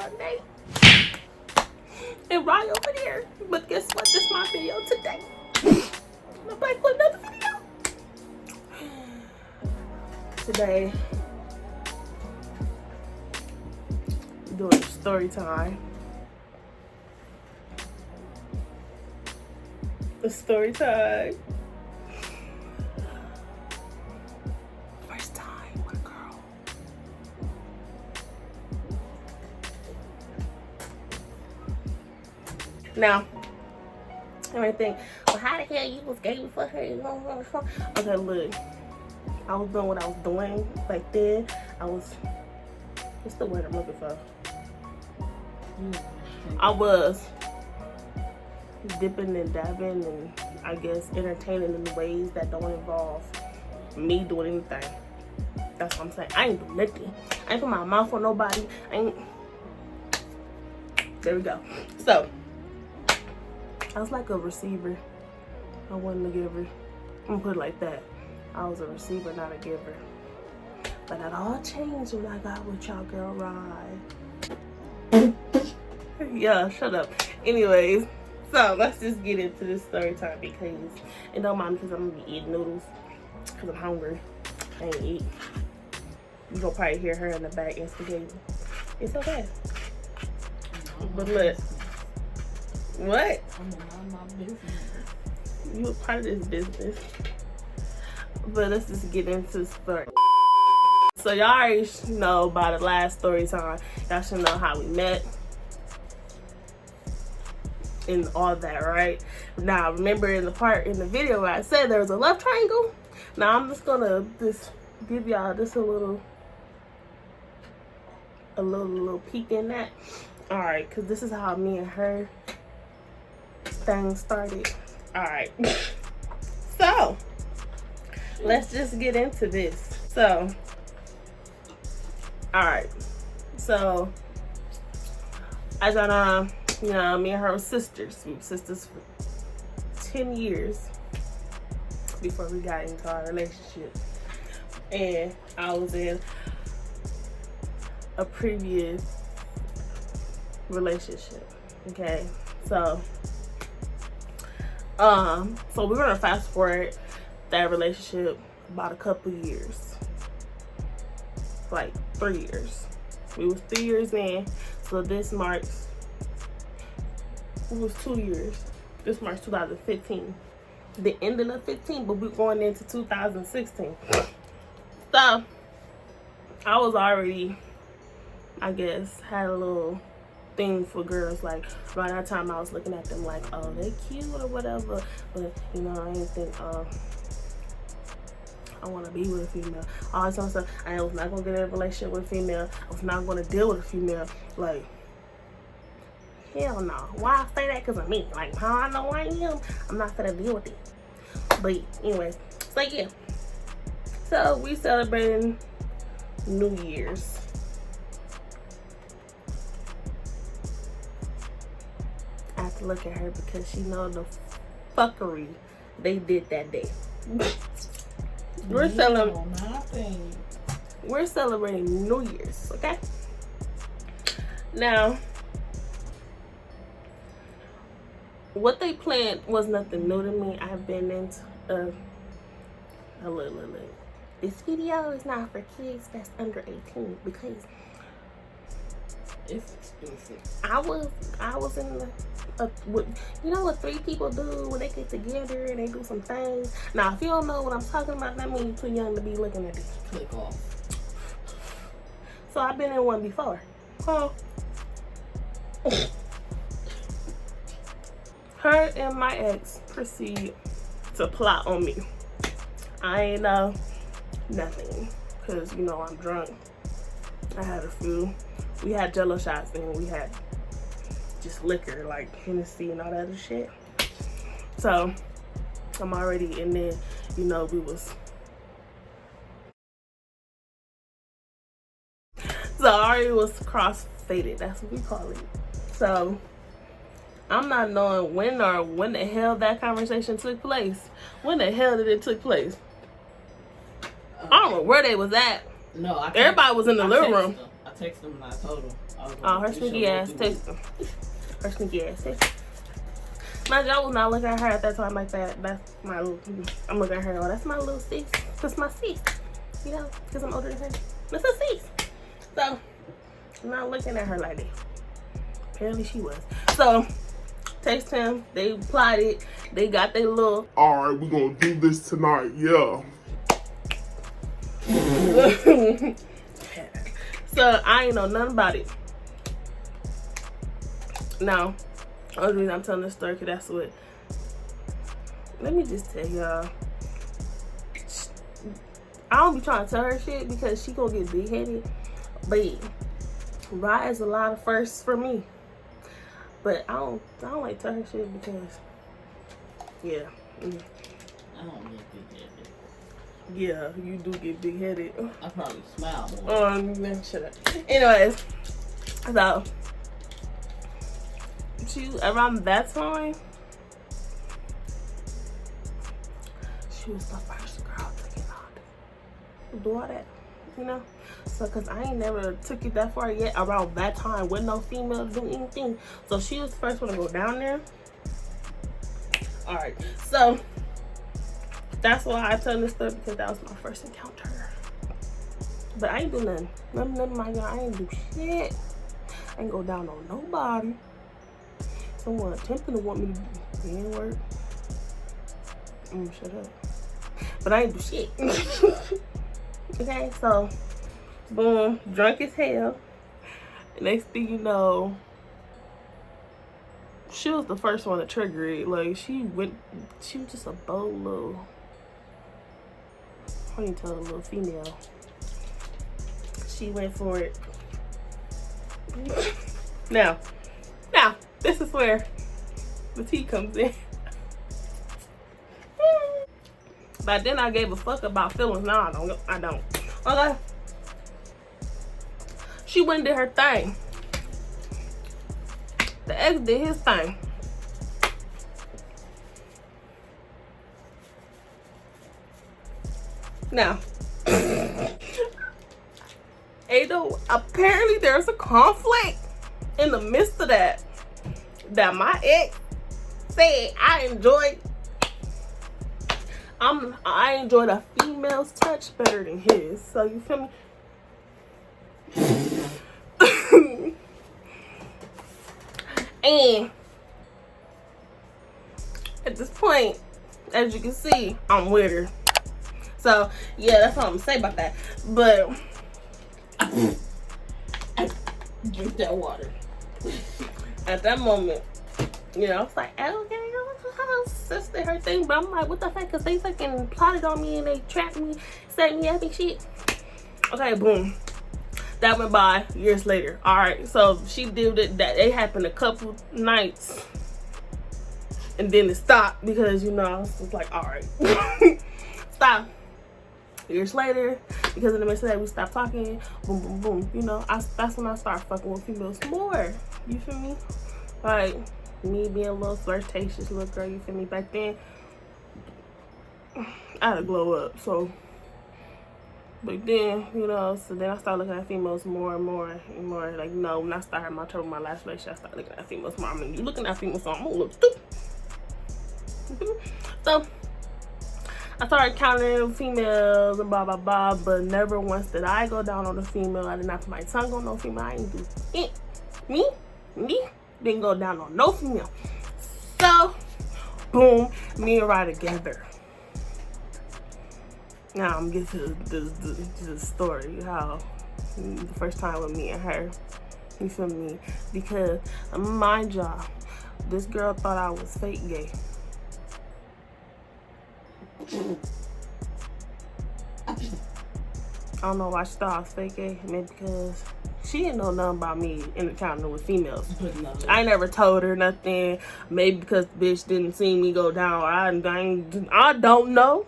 all day. And right over there. But guess what? This is my video today. I'm back with another video. Today, we're doing story time. The story time. First time with a girl. Now, everything. Well, how the hell you was gay before her? Okay, look. I was doing what I was doing back then. I was. What's the word I'm looking for? I was dipping and dabbing and I guess entertaining in ways that don't involve me doing anything. That's what I'm saying. I ain't do nothing. I ain't put my mouth on nobody. I ain't. There we go. So I was like a receiver. I wasn't a giver. I'm gonna put it like that. I was a receiver, not a giver. But that all changed when I got with y'all, girl. Right? Yeah, shut up. Anyways, so let's just get into this story time because it don't mind because I'm gonna be eating noodles because I'm hungry. I ain't eat. You gonna probably hear her in the back instigating. It's okay. But look, what? You a part of this business. But let's just get into the story. So y'all already know by the last story time. Y'all should know how we met. And all that, right? Now, remember in the video where I said there was a love triangle? Now, I'm just gonna give y'all just a little peek in that. All right, because this is how me and her thing started. All right. So, let's just get into this. So, all right. So, as I know, you know, me and her were sisters. We were sisters for 10 years before we got into our relationship. And I was in a previous relationship. Okay. So we're gonna fast forward that relationship about a couple years. Like 3 years. We was 3 years in. So this marks it was 2 years. This March 2015. The ending of 15, but we're going into 2016. So I was already, I guess, had a little thing for girls. Like around that time I was looking at them like, oh, they cute or whatever. But you know, I didn't think I want to be with a female. All this other stuff. I was not gonna get in a relationship with a female. I was not gonna deal with a female. Like, hell no. Why I say that? Because of me. Like, how I know I am, I'm not gonna deal with it. But anyways, so yeah. So we celebrating New Year's. I have to look at her because she know the fuckery they did that day. We're celebrating New Year's, okay? Now, what they planned was nothing new to me. I've been into look. This video is not for kids that's under 18 because it's explicit. I was in you know what 3 people do when they get together and they do some things. Now, if you don't know what I'm talking about, that means you're too young to be looking at this. Click off. So I've been in one before. Huh? Her and my ex proceed to plot on me. I ain't know nothing because, you know, I'm drunk. I had a few. We had Jello shots and we had just liquor like Hennessy and all that other shit. So I'm already in there, you know, we was. So I already was cross-faded. That's what we call it. So I'm not knowing when the hell that conversation took place. When the hell did it take place? I don't know where they was at. No, everybody was in the living room. I texted him and I told him. Oh, her sneaky ass texted. Her sneaky ass texted. Mind you, I was not looking at her at that time like that. That's my little, I'm looking at her, oh, that's my little sis. That's my sis. You know, because I'm older than her. That's a sis. So, I'm not looking at her like that. Apparently she was. So, text him. They plotted. They got their little, all right, we're going to do this tonight. Yeah. So, I ain't know nothing about it. Now, the only reason I'm telling this story, because that's what, let me just tell y'all, I don't be trying to tell her shit because she gonna get big-headed, but Rye is a lot of firsts for me, but I don't like tell her shit because, yeah. I don't get big-headed. Yeah, you do get big-headed. I probably smile more. Shut up. Anyways, so, she, around that time, she was the first girl to get on, do all that, you know. So, cause I ain't never took it that far yet. Around that time, with no female doing anything, so she was the first one to go down there. All right, so that's why I tell this story, because that was my first encounter. But I ain't do nothing. Nothing of my y'all. I ain't do shit. I ain't go down on nobody. Someone attempting to want me to be in work. Shut up. But I ain't do shit. Okay, so boom, drunk as hell. Next thing you know, she was the first one to trigger it. Like she was just a bold little, I don't even tell a little female. She went for it. Now, this is where the tea comes in. But then I gave a fuck about feelings. Now I don't. Okay. She went and did her thing. The ex did his thing. Now, apparently there's a conflict in the midst of that my ex said I enjoyed a female's touch better than his. So you feel me? And at this point, as you can see, I'm with her. So yeah, that's all I'm gonna say about that. But Drink that water. At that moment, you know, I was like, okay, sis did her thing, but I'm like, what the fuck? Because they fucking plotted on me and they trapped me, set me up and shit. Okay, boom. That went by years later. All right, so she did it. That it happened a couple nights, and then it stopped because, you know, I was just like, all right, stop. Years later, because in the midst of that, we stopped talking. Boom, boom, boom. You know, that's when I started fucking with females more. You feel me? Like me being a little flirtatious little girl. You feel me? Back then, I had to glow up. So, but then, you know, so then I started looking at females more and more and more. Like, you know, when I started my trouble, my last relationship, I started looking at females more. I mean, you looking at females, so I'm gonna look stupid. So I started encountering females and blah, blah, blah, but never once did I go down on a female. I did not put my tongue on no female. I ain't do it. Me, didn't go down on no female. So, boom, me and Rye together. Now, I'm getting to the story, how the first time with me and her, you feel me? Because, mind y'all, this girl thought I was fake gay. I don't know why she thought I was fake gay. Maybe because she didn't know nothing about me in encountering with females. I never told her nothing. Maybe because the bitch didn't see me go down. I don't know.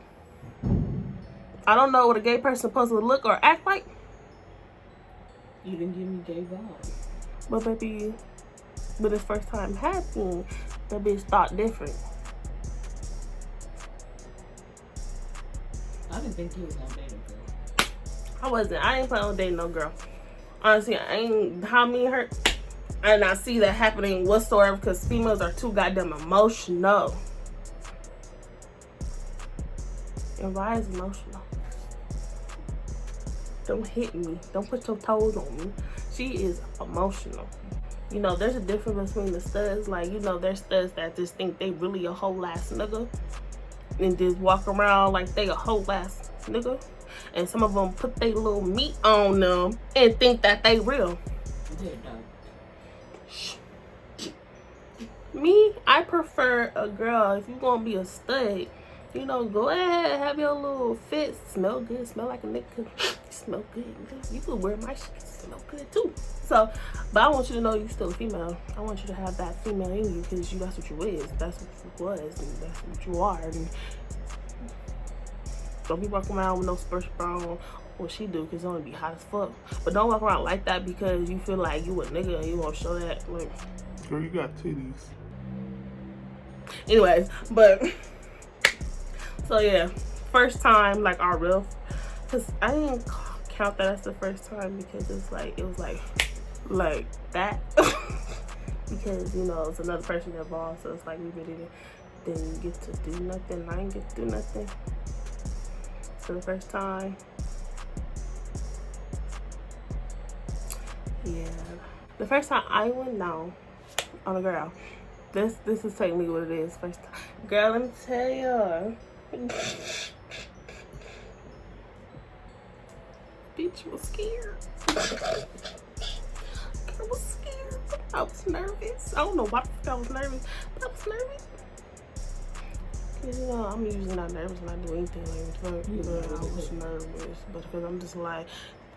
I don't know what a gay person supposed to look or act like. You didn't give me gay vibes. But baby, but this first time happening, that bitch thought different. I didn't think you was gonna date a girl. I wasn't. I didn't plan on dating no girl. honestly, I ain't how me and her, and I see that happening whatsoever because females are too goddamn emotional. And why is emotional? Don't hit me. Don't put your toes on me. She is emotional. You know, there's a difference between the studs. Like, you know, there's studs that just think they really a whole ass nigga and just walk around like they a whole ass nigga. And some of them put their little meat on them and think that they real. Me, I prefer a girl. If you gonna be a stud, you know, go ahead, have your little fit, smell good, smell like a nigga, smell good. You could wear my shit, smell good too. So, but I want you to know you still a female. I want you to have that female in you because that's what you is. That's what you was, and that's what you are. And don't be walking around with no spurts on. What she do, because it's gonna be hot as fuck. But don't walk around like that because you feel like you a nigga and you gonna show that. Like, girl, you got titties. Anyways, but so yeah, first time like our real, because I didn't count that as the first time because it's like it was like that because you know it's another person involved, so it's like we really didn't get to do nothing. I didn't get to do nothing for the first time. Yeah, the first time I went down on a girl. This is technically what it is. First time. Girl, let me tell you. Bitch was scared. I was scared. I was nervous. I don't know why the fuck I was nervous, but I was nervous. Cause you know, I'm usually not nervous when I do anything like that. But I was nervous. But because I'm just like,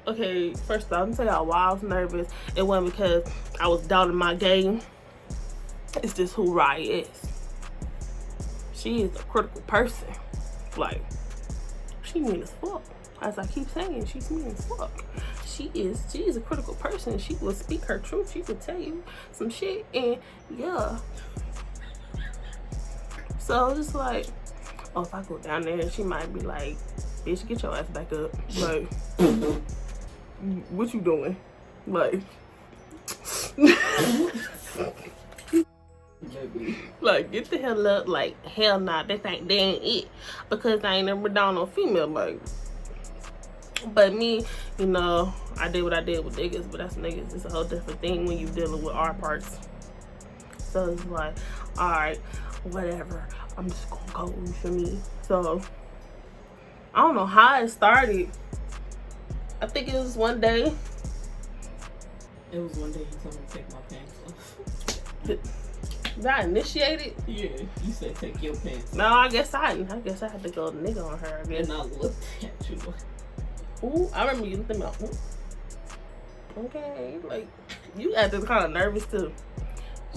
okay, first of all, I'm gonna tell y'all why I was nervous. It wasn't because I was doubting my game. It's just who Raya is. She is a critical person. Like, she mean as fuck. As I keep saying, she's mean as fuck. She is a critical person. She will speak her truth. She will tell you some shit, and yeah. So just like, oh, if I go down there, she might be like, bitch, get your ass back up. Like, what you doing? Like, like, get the hell up. Like, hell nah, they ain't it. Because I ain't never down on female. Like, but me, you know, I did what I did with niggas, but that's niggas. It's a whole different thing when you dealing with our parts. So it's like, alright, whatever. I'm just gonna go, you feel me? So, I don't know how it started. I think it was one day. It was one day you told me to take my pants off. Did I initiate it? Yeah, you said take your pants off. No, I guess I had to go nigga on her. I guess. And I looked at you. Ooh, I remember you looking at me. Ooh. Okay, like, you acted kind of nervous too.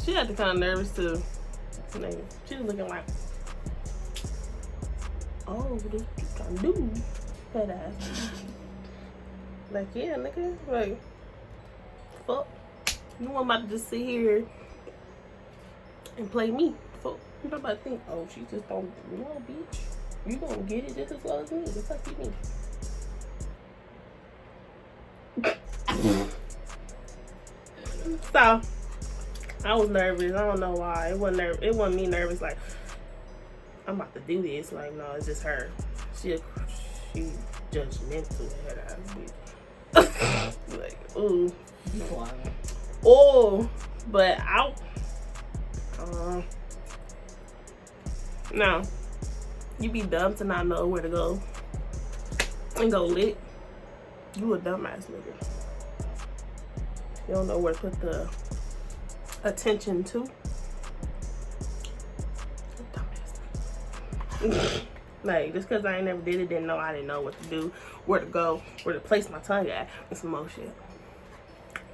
She acted kind of nervous too. Like, she was looking like, oh, what you trying to do? Fat ass. Like, yeah, nigga. Like, fuck. You want about to just sit here and play me? Fuck. You know about to think, oh, she just don't, no, bitch. You gonna get it just as well as me. The fuck you mean? So, I was nervous. I don't know why. It wasn't me nervous. Like, I'm about to do this. Like, no, it's just her. She judgmental head ass bitch. Like, ooh. Oh, but no. You be dumb to not know where to go and go lit. You a dumbass nigga. You don't know where to put the attention to. Like, just because I ain't never did it, didn't know I didn't know what to do, where to go, where to place my tongue at, and some more shit.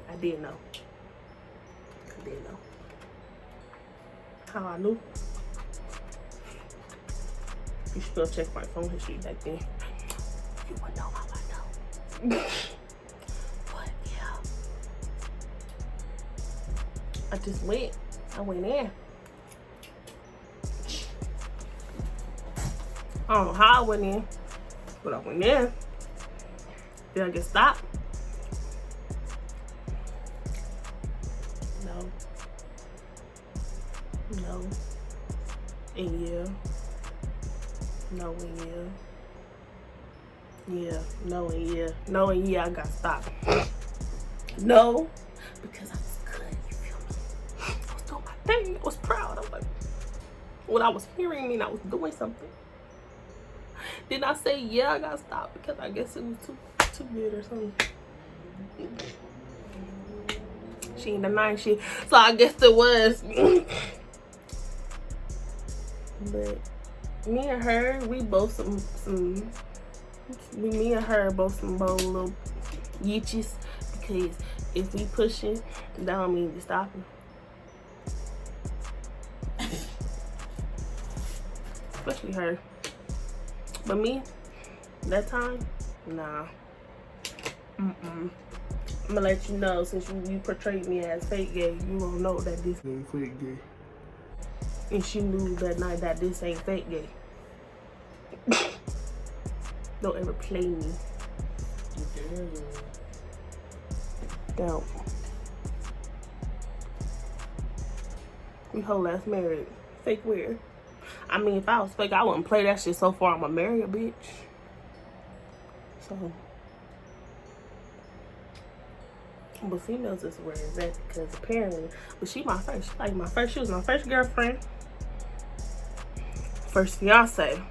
I did know. How I knew? You should go check my phone history back then. You would know how I know. But yeah. I went in. I don't know how I went in, but I went in. Did I get stopped? No. And yeah. No and yeah. Yeah. No and yeah. No and yeah, I got stopped. No. Because I was good, you feel me? I was doing my thing. I was proud. I was like, what I was hearing mean I was doing something. Did I say yeah, I got stopped because I guess it was too good or something. She ain't denying shit, so I guess it was. But me and her, we both me and her both some bold little yitches, because if we pushing, that don't mean we stopping. Especially her. But me, that time, nah. I'm gonna let you know, since you portrayed me as fake gay, you won't know that this ain't fake gay. And she knew that night that this ain't fake gay. Don't ever play me. Don't. We whole ass married. Fake weird. I mean, if I was fake, I wouldn't play that shit so far. I'ma marry a bitch. So. But females is where it's at, because apparently, but she was my first girlfriend, first fiance.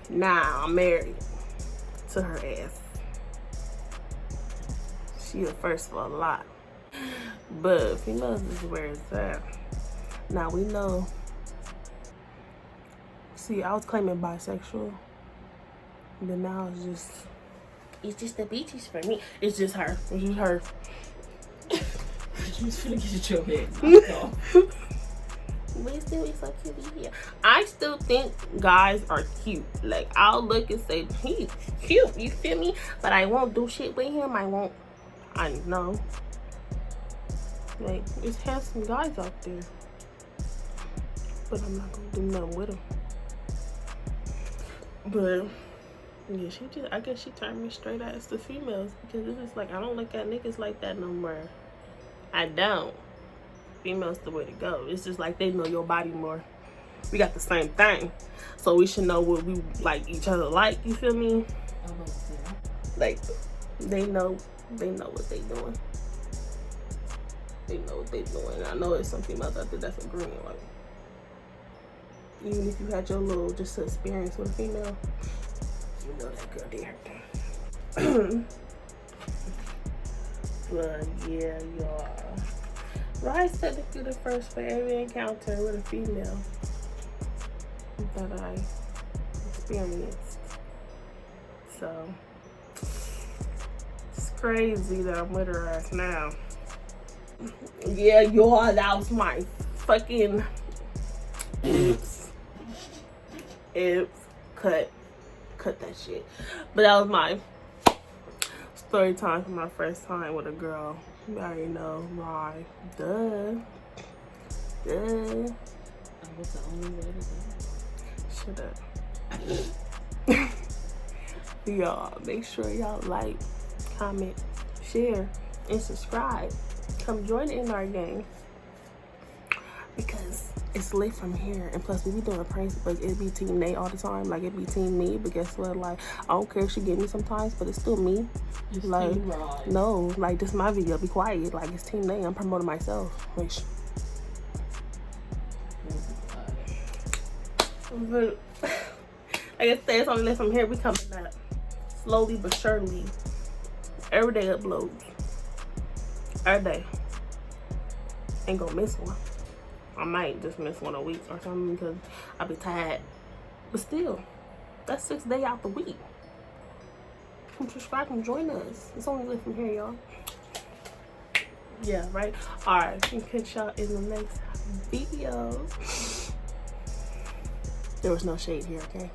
Now I'm married to her ass. She the first for a lot. But females is where it's at. Now we know. See, I was claiming bisexual, but now it's just the beaches for me. It's just her. It's just her. You was finna get your head knocked off. But it's still so cute here. I still think guys are cute. Like, I'll look and say, he's cute, you feel me? But I won't do shit with him. I know. Like, there's handsome guys out there. But I'm not gonna do nothing with them. But yeah, I guess she turned me straight ass to females, because it's just like, I don't look at niggas like that no more. I don't. Females the way to go. It's just like they know your body more. We got the same thing, so we should know what we like each other like. You feel me? Like they know what they doing. They know what they doing. And I know there's some females out there that's agreeing. Like, even if you had your little just experience with a female, you know that girl did her thing. But yeah, y'all. Rise technically the first for every encounter with a female that I experienced. So it's crazy that I'm with her ass now. Yeah, y'all, that was my fucking oops. Cut that shit. But that was my story time for my first time with a girl. You already know why. Duh. I was the only way to Shut up. Y'all, make sure y'all like, comment, share, and subscribe. Come join the NRGANG, because it's lit from here. And plus, we be doing pranks, but it be Team Nate all the time. Like, it be Team me, but guess what? Like, I don't care if she get me sometimes, but it's still me. It's like, no, like, this is my video. Be quiet. Like, it's Team Nate. I'm promoting myself. Which, but like I said, it's only lit from here. We coming up slowly but surely. Every day uploads. Every day. Ain't gonna miss one. I might just miss one a week or something because I'll be tired. But still, that's 6 days out the week. Come subscribe and join us. It's only lit from here, y'all. Yeah, right? Alright, catch y'all in the next video. There was no shade here, okay?